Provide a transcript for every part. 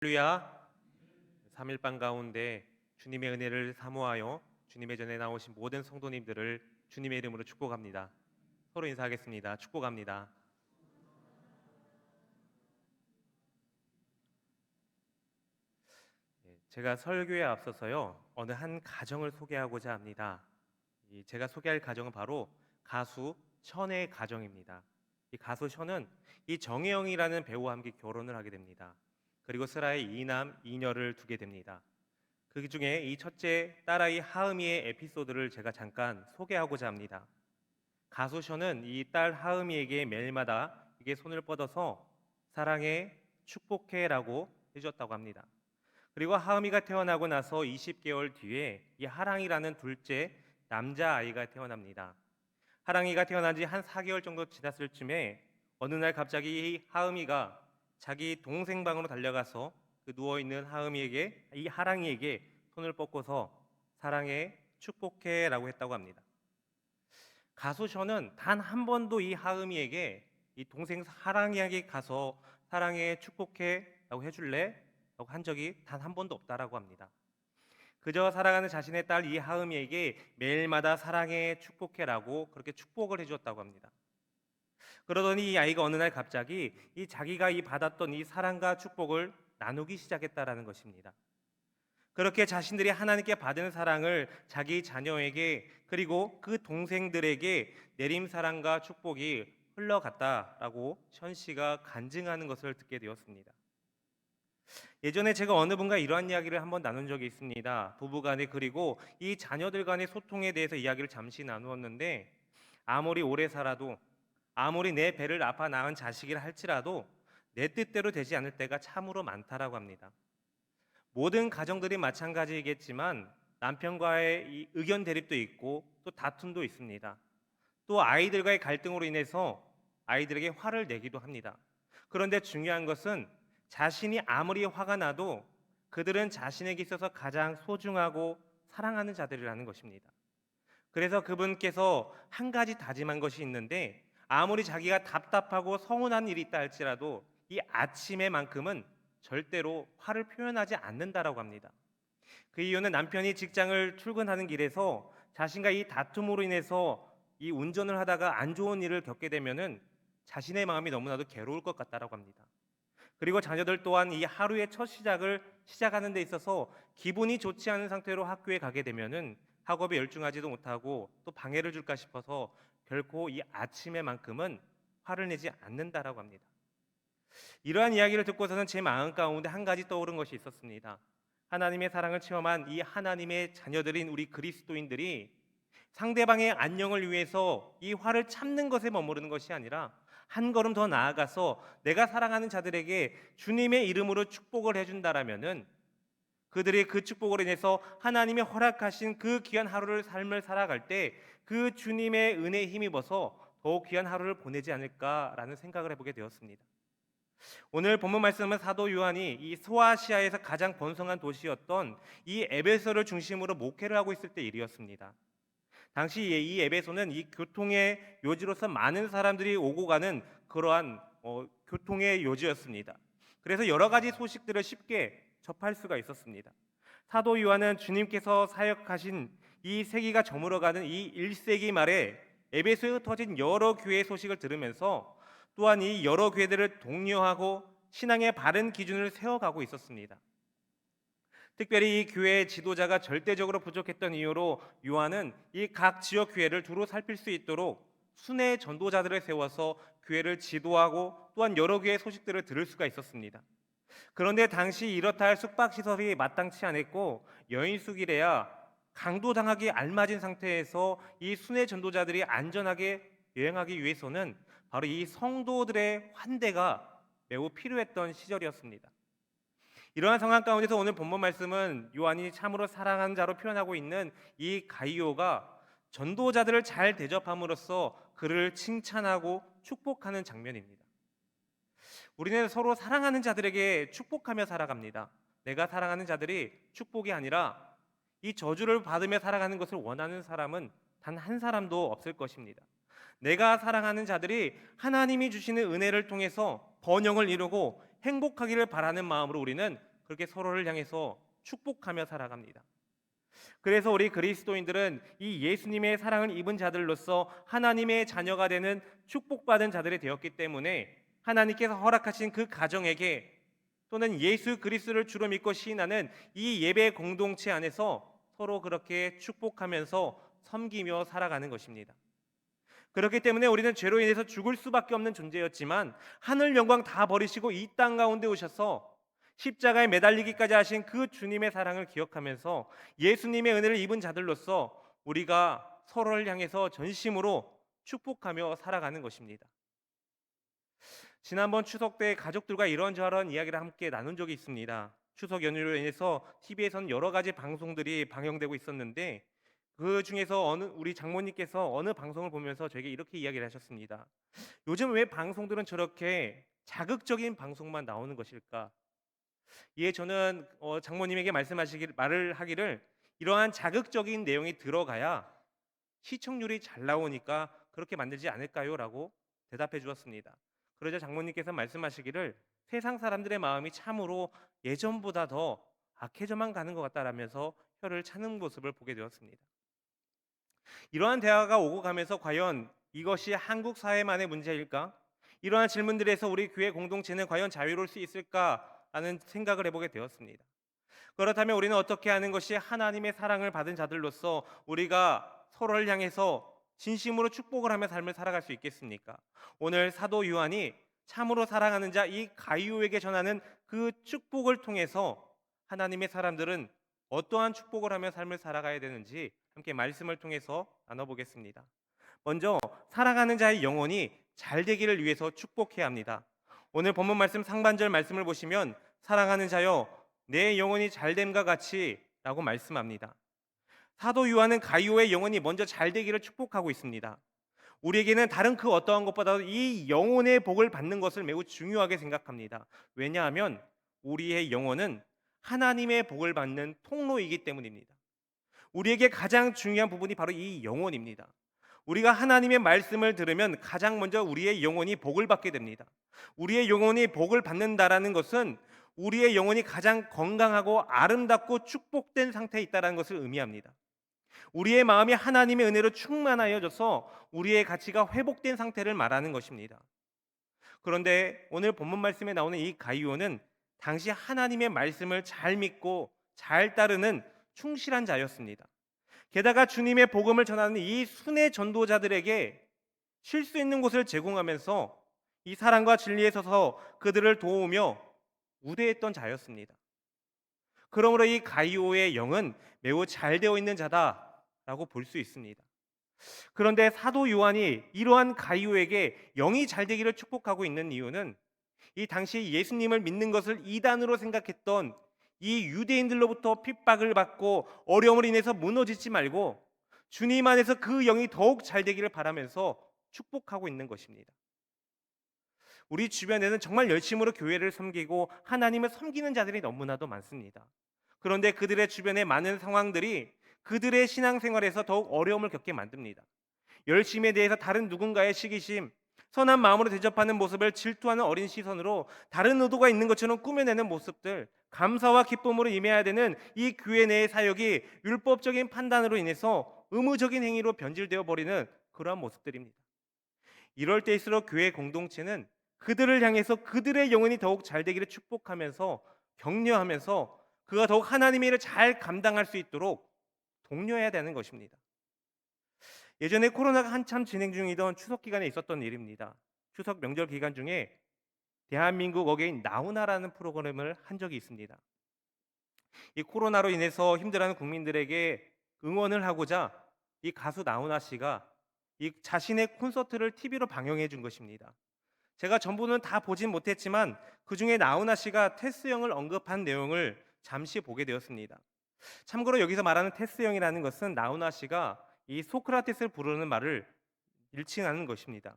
할렐루야. 3일반 가운데 주님의 은혜를 사모하여 주님의 전에 나오신 모든 성도님들을 주님의 이름으로 축복합니다. 서로 인사하겠습니다. 축복합니다. 제가 설교에 앞서서요, 어느 한 가정을 소개하고자 합니다. 제가 소개할 가정은 바로 가수 션의 가정입니다. 이 가수 션은 이 정혜영이라는 배우와 함께 결혼을 하게 됩니다. 그리고 슬아의 이남 이녀를 두게 됩니다. 그 중에 이 첫째 딸아이 하음이의 에피소드를 제가 잠깐 소개하고자 합니다. 가수 션은 이 딸 하음이에게 매일마다 이게 손을 뻗어서 사랑해, 축복해라고 해줬다고 합니다. 그리고 하음이가 태어나고 나서 20개월 뒤에 이 하랑이라는 둘째 남자아이가 태어납니다. 하랑이가 태어난 지 한 4개월 정도 지났을 쯤에 어느 날 갑자기 이 하음이가 자기 동생 방으로 달려가서 그 누워있는 하음이에게, 이 하랑이에게 손을 뻗고서 사랑해, 축복해라고 했다고 합니다. 가수 션은 단 한 번도 이 하음이에게, 이 동생 하랑이에게 가서 사랑해, 축복해라고 해줄래? 라고 한 적이 단 한 번도 없다라고 합니다. 그저 사랑하는 자신의 딸 이 하음이에게 매일마다 사랑해, 축복해라고 그렇게 축복을 해주었다고 합니다. 그러더니 이 아이가 어느 날 갑자기 이 자기가 받았던 이 사랑과 축복을 나누기 시작했다라는 것입니다. 그렇게 자신들이 하나님께 받은 사랑을 자기 자녀에게 그리고 그 동생들에게 내림 사랑과 축복이 흘러갔다라고 션 씨가 간증하는 것을 듣게 되었습니다. 예전에 제가 어느 분과 이러한 이야기를 한번 나눈 적이 있습니다. 부부간에 그리고 이 자녀들 간의 소통에 대해서 이야기를 잠시 나누었는데, 아무리 오래 살아도, 아무리 내 배를 아파 낳은 자식이라 할지라도 내 뜻대로 되지 않을 때가 참으로 많다라고 합니다. 모든 가정들이 마찬가지이겠지만 남편과의 이 의견 대립도 있고 또 다툼도 있습니다. 또 아이들과의 갈등으로 인해서 아이들에게 화를 내기도 합니다. 그런데 중요한 것은 자신이 아무리 화가 나도 그들은 자신에게 있어서 가장 소중하고 사랑하는 자들이라는 것입니다. 그래서 그분께서 한 가지 다짐한 것이 있는데, 아무리 자기가 답답하고 서운한 일이 있다 할지라도 이 아침에만큼은 절대로 화를 표현하지 않는다라고 합니다. 그 이유는 남편이 직장을 출근하는 길에서 자신과 이 다툼으로 인해서 이 운전을 하다가 안 좋은 일을 겪게 되면은 자신의 마음이 너무나도 괴로울 것 같다라고 합니다. 그리고 자녀들 또한 이 하루의 첫 시작을 시작하는 데 있어서 기분이 좋지 않은 상태로 학교에 가게 되면은 학업에 열중하지도 못하고 또 방해를 줄까 싶어서 결코 이 아침에만큼은 화를 내지 않는다라고 합니다. 이러한 이야기를 듣고서는 제 마음 가운데 한 가지 떠오른 것이 있었습니다. 하나님의 사랑을 체험한 이 하나님의 자녀들인 우리 그리스도인들이 상대방의 안녕을 위해서 이 화를 참는 것에 머무르는 것이 아니라 한 걸음 더 나아가서 내가 사랑하는 자들에게 주님의 이름으로 축복을 해준다라면은 그들이 그 축복으로 인해서 하나님이 허락하신 그 귀한 하루를 삶을 살아갈 때 그 주님의 은혜에 힘입어서 더욱 귀한 하루를 보내지 않을까라는 생각을 해보게 되었습니다. 오늘 본문 말씀은 사도 요한이 이 소아시아에서 가장 번성한 도시였던 이 에베소를 중심으로 목회를 하고 있을 때 일이었습니다. 당시 이 에베소는 이 교통의 요지로서 많은 사람들이 오고 가는 그러한 교통의 요지였습니다. 그래서 여러 가지 소식들을 쉽게 접할 수가 있었습니다. 사도 요한은 주님께서 사역하신 이 세기가 저물어가는 이 1세기 말에 에베소에 흩어진 여러 교회의 소식을 들으면서 또한 이 여러 교회들을 독려하고 신앙의 바른 기준을 세워가고 있었습니다. 특별히 이 교회의 지도자가 절대적으로 부족했던 이유로 요한은 이 각 지역 교회를 두루 살필 수 있도록 순회 전도자들을 세워서 교회를 지도하고 또한 여러 교회의 소식들을 들을 수가 있었습니다. 그런데 당시 이렇다 할 숙박시설이 마땅치 않았고 여인숙이래야 강도당하기 알맞은 상태에서 이 순회 전도자들이 안전하게 여행하기 위해서는 바로 이 성도들의 환대가 매우 필요했던 시절이었습니다. 이러한 상황 가운데서 오늘 본문 말씀은 요한이 참으로 사랑하는 자로 표현하고 있는 이 가이오가 전도자들을 잘 대접함으로써 그를 칭찬하고 축복하는 장면입니다. 우리는 서로 사랑하는 자들에게 축복하며 살아갑니다. 내가 사랑하는 자들이 축복이 아니라 이 저주를 받으며 살아가는 것을 원하는 사람은 단 한 사람도 없을 것입니다. 내가 사랑하는 자들이 하나님이 주시는 은혜를 통해서 번영을 이루고 행복하기를 바라는 마음으로 우리는 그렇게 서로를 향해서 축복하며 살아갑니다. 그래서 우리 그리스도인들은 이 예수님의 사랑을 입은 자들로서 하나님의 자녀가 되는 축복받은 자들이 되었기 때문에 하나님께서 허락하신 그 가정에게 또는 예수 그리스도를 주로 믿고 시인하는 이 예배 공동체 안에서 서로 그렇게 축복하면서 섬기며 살아가는 것입니다. 그렇기 때문에 우리는 죄로 인해서 죽을 수밖에 없는 존재였지만 하늘 영광 다 버리시고 이 땅 가운데 오셔서 십자가에 매달리기까지 하신 그 주님의 사랑을 기억하면서 예수님의 은혜를 입은 자들로서 우리가 서로를 향해서 전심으로 축복하며 살아가는 것입니다. 지난번 추석 때 가족들과 이런저런 이야기를 함께 나눈 적이 있습니다. 추석 연휴로 인해서 TV에서는 여러 가지 방송들이 방영되고 있었는데 그 중에서 우리 장모님께서 어느 방송을 보면서 저에게 이렇게 이야기를 하셨습니다. 요즘 왜 방송들은 저렇게 자극적인 방송만 나오는 것일까? 이에 저는 장모님에게 말을 하기를 이러한 자극적인 내용이 들어가야 시청률이 잘 나오니까 그렇게 만들지 않을까요?라고 대답해 주었습니다. 그러자 장모님께서 말씀하시기를 세상 사람들의 마음이 참으로 예전보다 더 악해져만 가는 것 같다라면서 혀를 차는 모습을 보게 되었습니다. 이러한 대화가 오고 가면서 과연 이것이 한국 사회만의 문제일까? 이러한 질문들에서 우리 교회 공동체는 과연 자유로울 수 있을까라는 생각을 해보게 되었습니다. 그렇다면 우리는 어떻게 하는 것이 하나님의 사랑을 받은 자들로서 우리가 서로를 향해서 진심으로 축복을 하며 삶을 살아갈 수 있겠습니까? 오늘 사도 요한이 참으로 사랑하는 자 이 가이오에게 전하는 그 축복을 통해서 하나님의 사람들은 어떠한 축복을 하며 삶을 살아가야 되는지 함께 말씀을 통해서 나눠보겠습니다. 먼저 살아가는 자의 영혼이 잘 되기를 위해서 축복해야 합니다. 오늘 본문 말씀 상반절 말씀을 보시면 사랑하는 자여 내 영혼이 잘됨과 같이 라고 말씀합니다. 사도 요한은 가이오의 영혼이 먼저 잘 되기를 축복하고 있습니다. 우리에게는 다른 그 어떠한 것보다도 이 영혼의 복을 받는 것을 매우 중요하게 생각합니다. 왜냐하면 우리의 영혼은 하나님의 복을 받는 통로이기 때문입니다. 우리에게 가장 중요한 부분이 바로 이 영혼입니다. 우리가 하나님의 말씀을 들으면 가장 먼저 우리의 영혼이 복을 받게 됩니다. 우리의 영혼이 복을 받는다라는 것은 우리의 영혼이 가장 건강하고 아름답고 축복된 상태에 있다는 것을 의미합니다. 우리의 마음이 하나님의 은혜로 충만하여져서 우리의 가치가 회복된 상태를 말하는 것입니다. 그런데 오늘 본문 말씀에 나오는 이 가이오는 당시 하나님의 말씀을 잘 믿고 잘 따르는 충실한 자였습니다. 게다가 주님의 복음을 전하는 이 순회 전도자들에게 쉴 수 있는 곳을 제공하면서 이 사랑과 진리에 서서 그들을 도우며 우대했던 자였습니다. 그러므로 이 가이오의 영은 매우 잘 되어 있는 자다라고 볼 수 있습니다. 그런데 사도 요한이 이러한 가이오에게 영이 잘 되기를 축복하고 있는 이유는 이 당시 예수님을 믿는 것을 이단으로 생각했던 이 유대인들로부터 핍박을 받고 어려움을 인해서 무너지지 말고 주님 안에서 그 영이 더욱 잘 되기를 바라면서 축복하고 있는 것입니다. 우리 주변에는 정말 열심으로 교회를 섬기고 하나님을 섬기는 자들이 너무나도 많습니다. 그런데 그들의 주변의 많은 상황들이 그들의 신앙생활에서 더욱 어려움을 겪게 만듭니다. 열심에 대해서 다른 누군가의 시기심, 선한 마음으로 대접하는 모습을 질투하는 어린 시선으로 다른 의도가 있는 것처럼 꾸며내는 모습들, 감사와 기쁨으로 임해야 되는 이 교회 내의 사역이 율법적인 판단으로 인해서 의무적인 행위로 변질되어 버리는 그러한 모습들입니다. 이럴 때일수록 교회 공동체는 그들을 향해서 그들의 영혼이 더욱 잘 되기를 축복하면서 격려하면서 그가 더욱 하나님의 일을 잘 감당할 수 있도록 독려해야 되는 것입니다. 예전에 코로나가 한참 진행 중이던 추석 기간에 있었던 일입니다. 추석 명절 기간 중에 대한민국 어게인 나훈아라는 프로그램을 한 적이 있습니다. 이 코로나로 인해서 힘들어하는 국민들에게 응원을 하고자 이 가수 나훈아 씨가 이 자신의 콘서트를 TV로 방영해 준 것입니다. 제가 전부는 다 보진 못했지만 그 중에 나훈아 씨가 테스 형을 언급한 내용을 잠시 보게 되었습니다. 참고로 여기서 말하는 테스 형이라는 것은 나훈아 씨가 이 소크라테스를 부르는 말을 일칭하는 것입니다.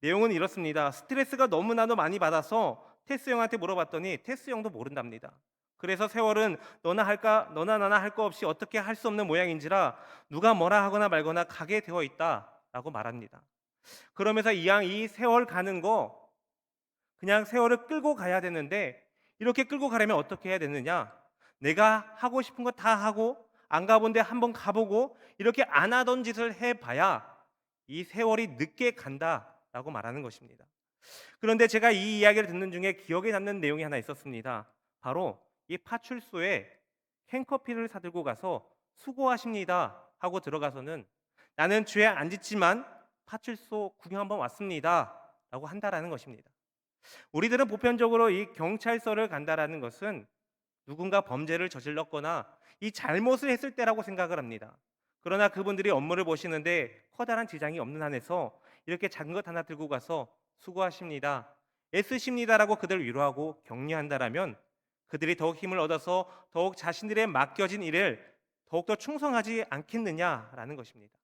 내용은 이렇습니다. 스트레스가 너무나도 많이 받아서 테스 형한테 물어봤더니 테스 형도 모른답니다. 그래서 세월은 너나 나나 할 거 없이 어떻게 할 수 없는 모양인지라 누가 뭐라 하거나 말거나 가게 되어 있다라고 말합니다. 그러면서 이 세월 가는 거 그냥 세월을 끌고 가야 되는데 이렇게 끌고 가려면 어떻게 해야 되느냐? 내가 하고 싶은 거 다 하고 안 가본 데 한번 가보고 이렇게 안 하던 짓을 해봐야 이 세월이 늦게 간다라고 말하는 것입니다. 그런데 제가 이 이야기를 듣는 중에 기억에 남는 내용이 하나 있었습니다. 바로 이 파출소에 캔커피를 사들고 가서 수고하십니다 하고 들어가서는 나는 죄 안 짓지만 파출소 구경 한번 왔습니다 라고 한다라는 것입니다. 우리들은 보편적으로 이 경찰서를 간다라는 것은 누군가 범죄를 저질렀거나 이 잘못을 했을 때라고 생각을 합니다. 그러나 그분들이 업무를 보시는데 커다란 지장이 없는 한에서 이렇게 작은 것 하나 들고 가서 수고하십니다, 애쓰십니다라고 그들을 위로하고 격려한다라면 그들이 더욱 힘을 얻어서 더욱 자신들의 맡겨진 일을 더욱더 충성하지 않겠느냐라는 것입니다.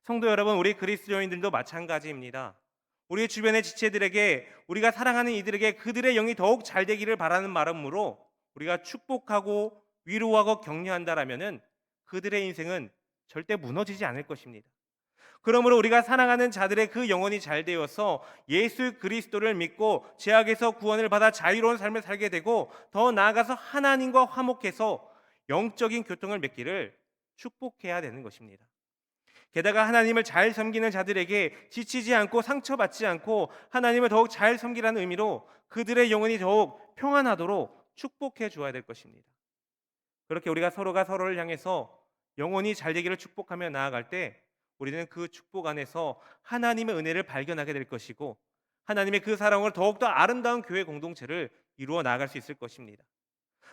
성도 여러분, 우리 그리스도인들도 마찬가지입니다. 우리 주변의 지체들에게, 우리가 사랑하는 이들에게 그들의 영이 더욱 잘 되기를 바라는 마음으로 우리가 축복하고 위로하고 격려한다라면은 그들의 인생은 절대 무너지지 않을 것입니다. 그러므로 우리가 사랑하는 자들의 그 영혼이 잘 되어서 예수 그리스도를 믿고 죄악에서 구원을 받아 자유로운 삶을 살게 되고 더 나아가서 하나님과 화목해서 영적인 교통을 맺기를 축복해야 되는 것입니다. 게다가 하나님을 잘 섬기는 자들에게 지치지 않고 상처받지 않고 하나님을 더욱 잘 섬기라는 의미로 그들의 영혼이 더욱 평안하도록 축복해 주어야 될 것입니다. 그렇게 우리가 서로가 서로를 향해서 영혼이 잘 되기를 축복하며 나아갈 때 우리는 그 축복 안에서 하나님의 은혜를 발견하게 될 것이고 하나님의 그 사랑을 더욱더 아름다운 교회 공동체를 이루어 나아갈 수 있을 것입니다.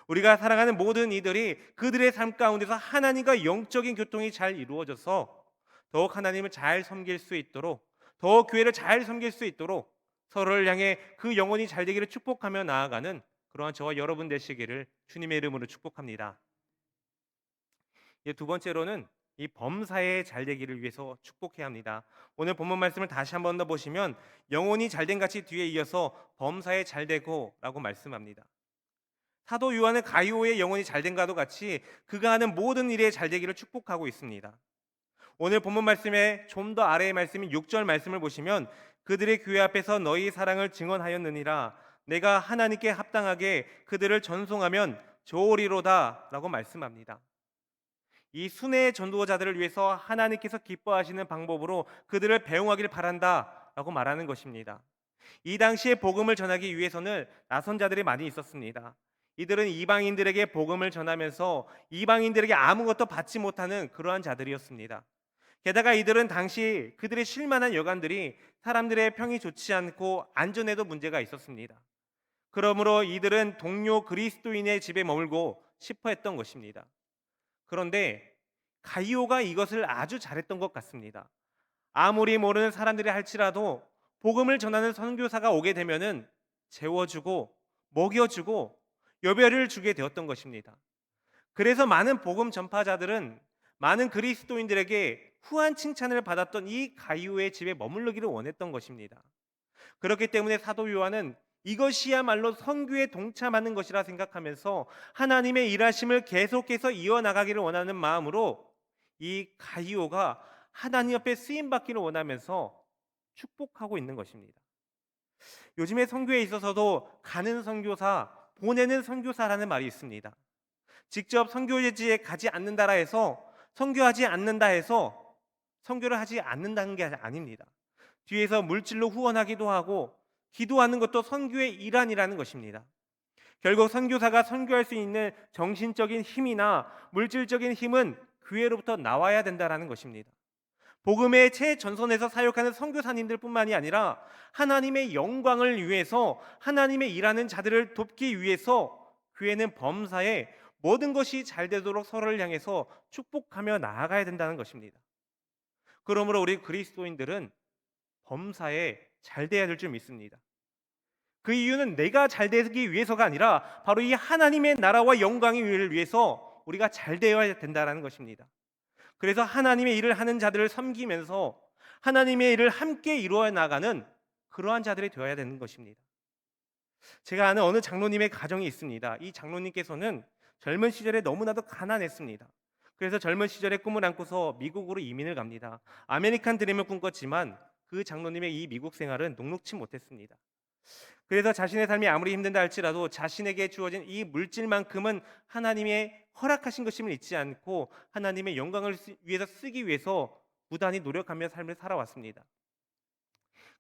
우리가 사랑하는 모든 이들이 그들의 삶 가운데서 하나님과 영적인 교통이 잘 이루어져서 더욱 하나님을 잘 섬길 수 있도록, 더욱 교회를 잘 섬길 수 있도록 서로를 향해 그 영혼이 잘 되기를 축복하며 나아가는 그러한 저와 여러분 되시기를 주님의 이름으로 축복합니다. 두 번째로는 이 범사에 잘 되기를 위해서 축복해야 합니다. 오늘 본문 말씀을 다시 한번 더 보시면 영혼이 잘된 같이 뒤에 이어서 범사에 잘 되고라고 말씀합니다. 사도 요한은 가이오의 영혼이 잘된과도 같이 그가 하는 모든 일에 잘 되기를 축복하고 있습니다. 오늘 본문 말씀에 좀 더 아래의 말씀인 6절 말씀을 보시면 그들의 교회 앞에서 너희 사랑을 증언하였느니라, 내가 하나님께 합당하게 그들을 전송하면 좋으리로다 라고 말씀합니다. 이 순회의 전도자들을 위해서 하나님께서 기뻐하시는 방법으로 그들을 배웅하길 바란다 라고 말하는 것입니다. 이 당시에 복음을 전하기 위해서는 나선 자들이 많이 있었습니다. 이들은 이방인들에게 복음을 전하면서 이방인들에게 아무것도 받지 못하는 그러한 자들이었습니다. 게다가 이들은 당시 그들의 쉴만한 여관들이 사람들의 평이 좋지 않고 안전에도 문제가 있었습니다. 그러므로 이들은 동료 그리스도인의 집에 머물고 싶어 했던 것입니다. 그런데 가이오가 이것을 아주 잘했던 것 같습니다. 아무리 모르는 사람들이 할지라도 복음을 전하는 선교사가 오게 되면은 재워주고 먹여주고 여별을 주게 되었던 것입니다. 그래서 많은 복음 전파자들은 많은 그리스도인들에게 후한 칭찬을 받았던 이 가이오의 집에 머무르기를 원했던 것입니다. 그렇기 때문에 사도 요한은 이것이야말로 선교에 동참하는 것이라 생각하면서 하나님의 일하심을 계속해서 이어나가기를 원하는 마음으로 이 가이오가 하나님 앞에 쓰임받기를 원하면서 축복하고 있는 것입니다. 요즘에 선교에 있어서도 가는 선교사, 보내는 선교사라는 말이 있습니다. 직접 선교지에 가지 않는다라 해서 선교하지 않는다 해서 선교를 하지 않는다는 게 아닙니다. 뒤에서 물질로 후원하기도 하고 기도하는 것도 선교의 일환이라는 것입니다. 결국 선교사가 선교할 수 있는 정신적인 힘이나 물질적인 힘은 교회로부터 나와야 된다는 것입니다. 복음의 최전선에서 사역하는 선교사님들뿐만이 아니라 하나님의 영광을 위해서 하나님의 일하는 자들을 돕기 위해서 교회는 범사에 모든 것이 잘 되도록 서로를 향해서 축복하며 나아가야 된다는 것입니다. 그러므로 우리 그리스도인들은 범사에 잘 돼야 될 줄 믿습니다. 그 이유는 내가 잘 되기 위해서가 아니라 바로 이 하나님의 나라와 영광을 위해서 우리가 잘 되어야 된다는 것입니다. 그래서 하나님의 일을 하는 자들을 섬기면서 하나님의 일을 함께 이루어 나가는 그러한 자들이 되어야 되는 것입니다. 제가 아는 어느 장로님의 가정이 있습니다. 이 장로님께서는 젊은 시절에 너무나도 가난했습니다. 그래서 젊은 시절에 꿈을 안고서 미국으로 이민을 갑니다. 아메리칸 드림을 꿈꿨지만 그 장로님의 이 미국 생활은 녹록치 못했습니다. 그래서 자신의 삶이 아무리 힘든다 할지라도 자신에게 주어진 이 물질만큼은 하나님의 허락하신 것임을 잊지 않고 하나님의 영광을 위해서 쓰기 위해서 부단히 노력하며 삶을 살아왔습니다.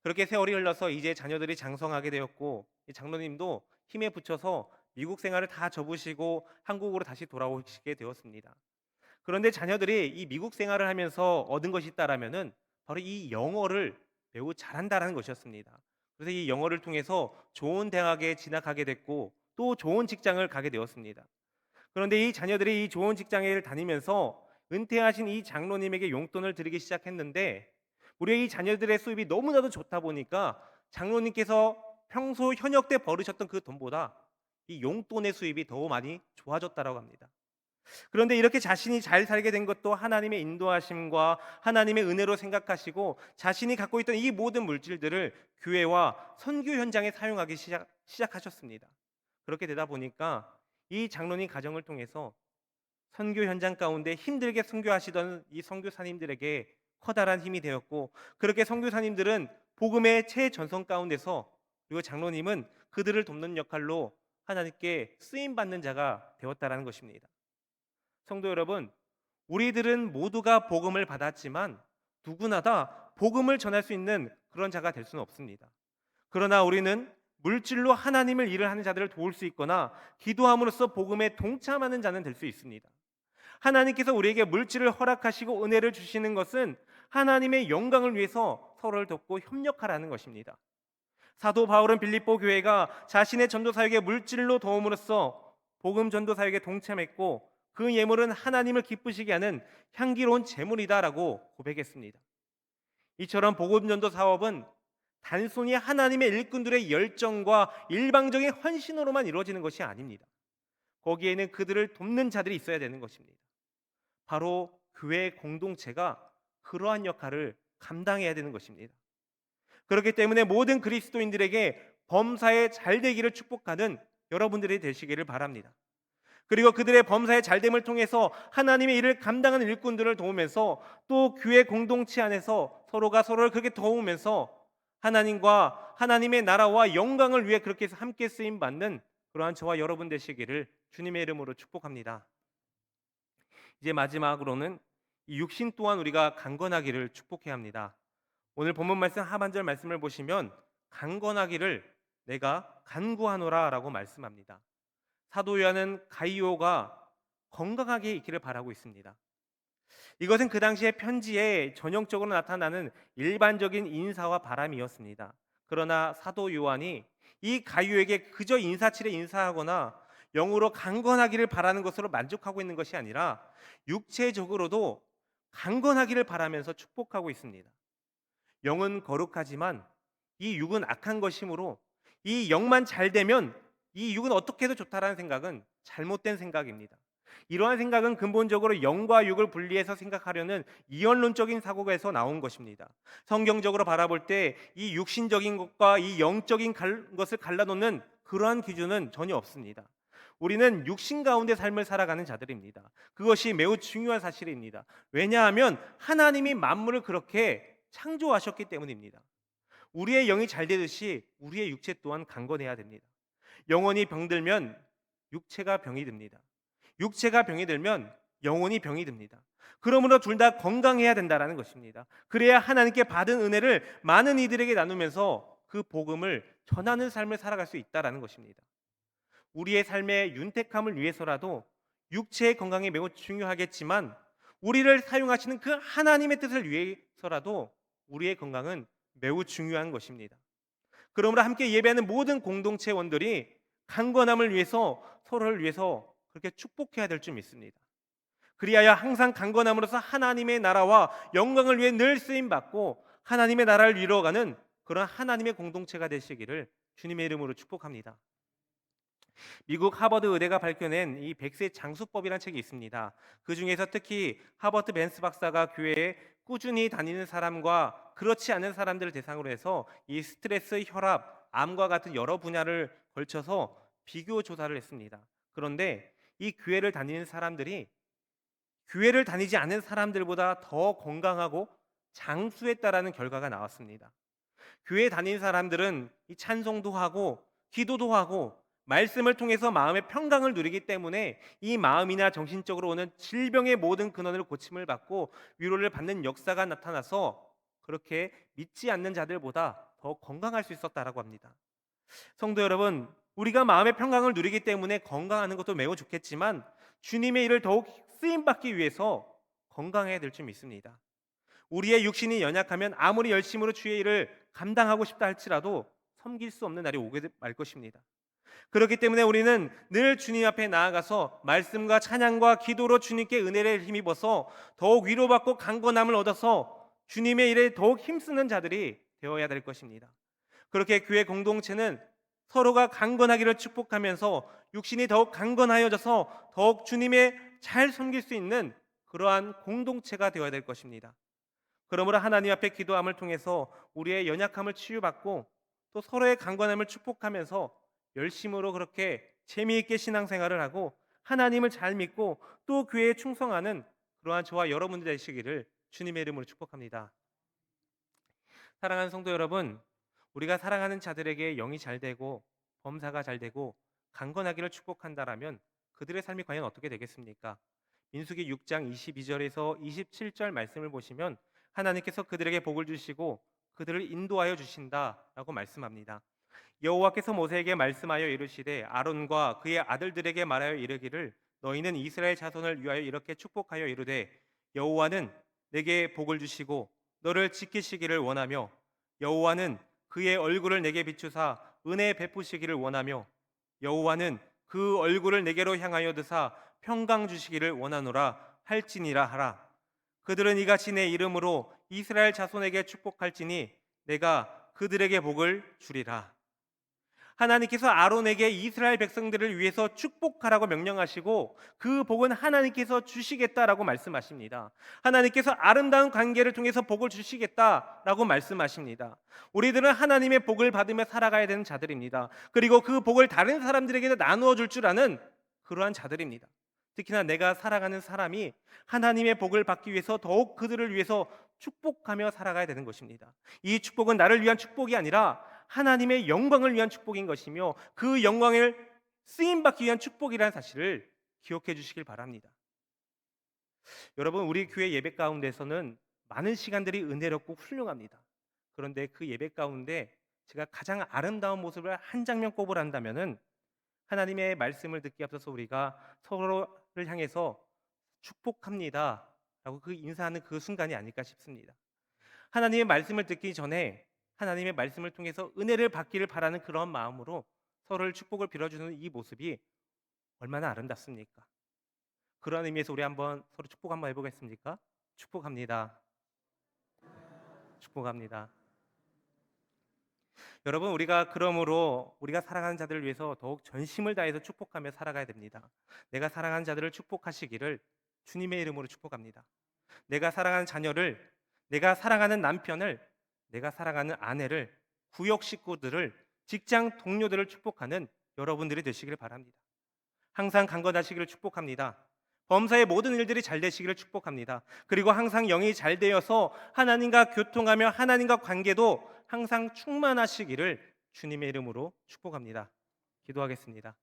그렇게 세월이 흘러서 이제 자녀들이 장성하게 되었고, 이 장로님도 힘에 부쳐서 미국 생활을 다 접으시고 한국으로 다시 돌아오시게 되었습니다. 그런데 자녀들이 이 미국 생활을 하면서 얻은 것이 있다라면은 바로 이 영어를 매우 잘한다라는 것이었습니다. 그래서 이 영어를 통해서 좋은 대학에 진학하게 됐고 또 좋은 직장을 가게 되었습니다. 그런데 이 자녀들이 이 좋은 직장을 다니면서 은퇴하신 이 장로님에게 용돈을 드리기 시작했는데, 우리 이 자녀들의 수입이 너무나도 좋다 보니까 장로님께서 평소 현역 때 벌으셨던 그 돈보다 이 용돈의 수입이 더 많이 좋아졌다라고 합니다. 그런데 이렇게 자신이 잘 살게 된 것도 하나님의 인도하심과 하나님의 은혜로 생각하시고 자신이 갖고 있던 이 모든 물질들을 교회와 선교 현장에 사용하기 시작하셨습니다. 그렇게 되다 보니까 이 장로님 가정을 통해서 선교 현장 가운데 힘들게 선교하시던 이 선교사님들에게 커다란 힘이 되었고, 그렇게 선교사님들은 복음의 최전선 가운데서, 그리고 장로님은 그들을 돕는 역할로 하나님께 쓰임 받는 자가 되었다라는 것입니다. 성도 여러분, 우리들은 모두가 복음을 받았지만 누구나 다 복음을 전할 수 있는 그런 자가 될 수는 없습니다. 그러나 우리는 물질로 하나님을 일을 하는 자들을 도울 수 있거나 기도함으로써 복음에 동참하는 자는 될 수 있습니다. 하나님께서 우리에게 물질을 허락하시고 은혜를 주시는 것은 하나님의 영광을 위해서 서로를 돕고 협력하라는 것입니다. 사도 바울은 빌립보 교회가 자신의 전도 사역에 물질로 도움으로써 복음 전도 사역에 동참했고 그 예물은 하나님을 기쁘시게 하는 향기로운 제물이다라고 고백했습니다. 이처럼 복음 전도 사업은 단순히 하나님의 일꾼들의 열정과 일방적인 헌신으로만 이루어지는 것이 아닙니다. 거기에는 그들을 돕는 자들이 있어야 되는 것입니다. 바로 교회 공동체가 그러한 역할을 감당해야 되는 것입니다. 그렇기 때문에 모든 그리스도인들에게 범사에 잘되기를 축복하는 여러분들이 되시기를 바랍니다. 그리고 그들의 범사의 잘됨을 통해서 하나님의 일을 감당하는 일꾼들을 도우면서 또 교회 공동체 안에서 서로가 서로를 그렇게 도우면서 하나님과 하나님의 나라와 영광을 위해 그렇게 해서 함께 쓰임 받는 그러한 저와 여러분 되시기를 주님의 이름으로 축복합니다. 이제 마지막으로는 이 육신 또한 우리가 강건하기를 축복해야 합니다. 오늘 본문 말씀 하반절 말씀을 보시면 강건하기를 내가 간구하노라라고 말씀합니다. 사도 요한은 가이오가 건강하게 있기를 바라고 있습니다. 이것은 그 당시의 편지에 전형적으로 나타나는 일반적인 인사와 바람이었습니다. 그러나 사도 요한이 이 가이오에게 그저 인사치레 인사하거나 영으로 강건하기를 바라는 것으로 만족하고 있는 것이 아니라 육체적으로도 강건하기를 바라면서 축복하고 있습니다. 영은 거룩하지만 이 육은 악한 것이므로 이 영만 잘 되면 이 육은 어떻게 해도 좋다라는 생각은 잘못된 생각입니다. 이러한 생각은 근본적으로 영과 육을 분리해서 생각하려는 이원론적인 사고에서 나온 것입니다. 성경적으로 바라볼 때 이 육신적인 것과 이 영적인 것을 갈라놓는 그러한 기준은 전혀 없습니다. 우리는 육신 가운데 삶을 살아가는 자들입니다. 그것이 매우 중요한 사실입니다. 왜냐하면 하나님이 만물을 그렇게 창조하셨기 때문입니다. 우리의 영이 잘 되듯이 우리의 육체 또한 강건해야 됩니다. 영혼이 병들면 육체가 병이 듭니다. 육체가 병이 들면 영혼이 병이 듭니다. 그러므로 둘 다 건강해야 된다는 것입니다. 그래야 하나님께 받은 은혜를 많은 이들에게 나누면서 그 복음을 전하는 삶을 살아갈 수 있다는 것입니다. 우리의 삶의 윤택함을 위해서라도 육체의 건강이 매우 중요하겠지만 우리를 사용하시는 그 하나님의 뜻을 위해서라도 우리의 건강은 매우 중요한 것입니다. 그러므로 함께 예배하는 모든 공동체원들이 강건함을 위해서 서로를 위해서 그렇게 축복해야 될 줄 믿습니다. 그리하여 항상 강건함으로써 하나님의 나라와 영광을 위해 늘 쓰임 받고 하나님의 나라를 이루어가는 그런 하나님의 공동체가 되시기를 주님의 이름으로 축복합니다. 미국 하버드 의대가 밝혀낸 이 100세 장수법이라는 책이 있습니다. 그 중에서 특히 하버트 벤스 박사가 교회에 꾸준히 다니는 사람과 그렇지 않은 사람들을 대상으로 해서 이 스트레스, 혈압, 암과 같은 여러 분야를 걸쳐서 비교 조사를 했습니다. 그런데 이 교회를 다니는 사람들이 교회를 다니지 않은 사람들보다 더 건강하고 장수했다라는 결과가 나왔습니다. 교회 다니는 사람들은 이 찬송도 하고 기도도 하고 말씀을 통해서 마음의 평강을 누리기 때문에 이 마음이나 정신적으로 오는 질병의 모든 근원을 고침을 받고 위로를 받는 역사가 나타나서 그렇게 믿지 않는 자들보다 더 건강할 수 있었다라고 합니다. 성도 여러분, 우리가 마음의 평강을 누리기 때문에 건강하는 것도 매우 좋겠지만 주님의 일을 더욱 쓰임 받기 위해서 건강해야 될 줄 믿습니다. 우리의 육신이 연약하면 아무리 열심으로 주의 일을 감당하고 싶다 할지라도 섬길 수 없는 날이 오게 말 것입니다. 그렇기 때문에 우리는 늘 주님 앞에 나아가서 말씀과 찬양과 기도로 주님께 은혜를 힘입어서 더욱 위로받고 강건함을 얻어서 주님의 일에 더욱 힘쓰는 자들이 되어야 될 것입니다. 그렇게 교회 공동체는 서로가 강건하기를 축복하면서 육신이 더욱 강건하여져서 더욱 주님의 잘 섬길 수 있는 그러한 공동체가 되어야 될 것입니다. 그러므로 하나님 앞에 기도함을 통해서 우리의 연약함을 치유받고 또 서로의 강건함을 축복하면서 열심으로 그렇게 재미있게 신앙생활을 하고 하나님을 잘 믿고 또 교회에 충성하는 그러한 저와 여러분들 되시기를 주님의 이름으로 축복합니다. 사랑하는 성도 여러분, 우리가 사랑하는 자들에게 영이 잘 되고 범사가 잘 되고 강건하기를 축복한다라면 그들의 삶이 과연 어떻게 되겠습니까? 민수기 6장 22절에서 27절 말씀을 보시면 하나님께서 그들에게 복을 주시고 그들을 인도하여 주신다라고 말씀합니다. 여호와께서 모세에게 말씀하여 이르시되 아론과 그의 아들들에게 말하여 이르기를 너희는 이스라엘 자손을 위하여 이렇게 축복하여 이르되 여호와는 내게 복을 주시고 너를 지키시기를 원하며 여호와는 그의 얼굴을 내게 비추사 은혜 베푸시기를 원하며 여호와는 그 얼굴을 내게로 향하여 드사 평강 주시기를 원하노라 할지니라 하라. 그들은 이같이 내 이름으로 이스라엘 자손에게 축복할지니 내가 그들에게 복을 주리라. 하나님께서 아론에게 이스라엘 백성들을 위해서 축복하라고 명령하시고 그 복은 하나님께서 주시겠다라고 말씀하십니다. 하나님께서 아름다운 관계를 통해서 복을 주시겠다라고 말씀하십니다. 우리들은 하나님의 복을 받으며 살아가야 되는 자들입니다. 그리고 그 복을 다른 사람들에게도 나누어 줄 줄 아는 그러한 자들입니다. 특히나 내가 살아가는 사람이 하나님의 복을 받기 위해서 더욱 그들을 위해서 축복하며 살아가야 되는 것입니다. 이 축복은 나를 위한 축복이 아니라 하나님의 영광을 위한 축복인 것이며 그 영광을 쓰임받기 위한 축복이라는 사실을 기억해 주시길 바랍니다. 여러분, 우리 교회 예배 가운데서는 많은 시간들이 은혜롭고 훌륭합니다. 그런데 그 예배 가운데 제가 가장 아름다운 모습을 한 장면 꼽으란다면은 하나님의 말씀을 듣기 앞서서 우리가 서로를 향해서 축복합니다 라고 그 인사하는 그 순간이 아닐까 싶습니다. 하나님의 말씀을 듣기 전에 하나님의 말씀을 통해서 은혜를 받기를 바라는 그런 마음으로 서로를 축복을 빌어주는 이 모습이 얼마나 아름답습니까? 그런 의미에서 우리 한번 서로 축복 한번 해보겠습니까? 축복합니다. 축복합니다. 여러분, 우리가 그러므로 우리가 사랑하는 자들을 위해서 더욱 전심을 다해서 축복하며 살아가야 됩니다. 내가 사랑하는 자들을 축복하시기를 주님의 이름으로 축복합니다. 내가 사랑하는 자녀를, 내가 사랑하는 남편을, 내가 사랑하는 아내를, 구역 식구들을, 직장 동료들을 축복하는 여러분들이 되시기를 바랍니다. 항상 강건하시기를 축복합니다. 범사의 모든 일들이 잘 되시기를 축복합니다. 그리고 항상 영이 잘 되어서 하나님과 교통하며 하나님과 관계도 항상 충만하시기를 주님의 이름으로 축복합니다. 기도하겠습니다.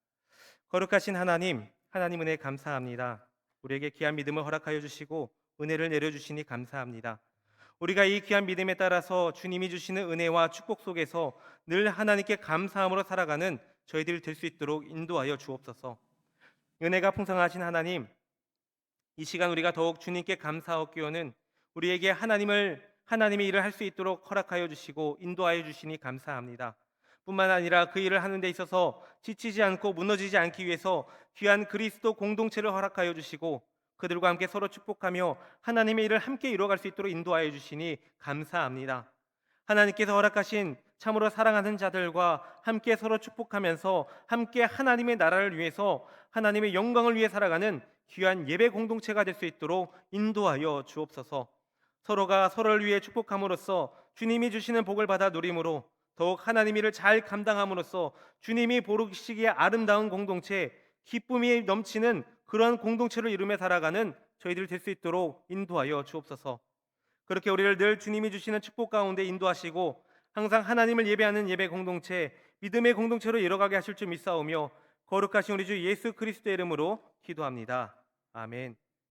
거룩하신 하나님, 하나님 은혜 감사합니다. 우리에게 귀한 믿음을 허락하여 주시고 은혜를 내려주시니 감사합니다. 우리가 이 귀한 믿음에 따라서 주님이 주시는 은혜와 축복 속에서 늘 하나님께 감사함으로 살아가는 저희들이 될 수 있도록 인도하여 주옵소서. 은혜가 풍성하신 하나님, 이 시간 우리가 더욱 주님께 감사하옵기원은 우리에게 하나님의 일을 할 수 있도록 허락하여 주시고 인도하여 주시니 감사합니다. 뿐만 아니라 그 일을 하는 데 있어서 지치지 않고 무너지지 않기 위해서 귀한 그리스도 공동체를 허락하여 주시고 그들과 함께 서로 축복하며 하나님의 일을 함께 이루어갈 수 있도록 인도하여 주시니 감사합니다. 하나님께서 허락하신 참으로 사랑하는 자들과 함께 서로 축복하면서 함께 하나님의 나라를 위해서 하나님의 영광을 위해 살아가는 귀한 예배 공동체가 될 수 있도록 인도하여 주옵소서. 서로가 서로를 위해 축복함으로써 주님이 주시는 복을 받아 누림으로 더욱 하나님 일을 잘 감당함으로써 주님이 보시기에 아름다운 공동체, 기쁨이 넘치는 그런 공동체를 이루며 살아가는 저희들 될 수 있도록 인도하여 주옵소서. 그렇게 우리를 늘 주님이 주시는 축복 가운데 인도하시고 항상 하나님을 예배하는 예배 공동체, 믿음의 공동체로 이뤄가게 하실 줄 믿사오며 거룩하신 우리 주 예수 그리스도의 이름으로 기도합니다. 아멘.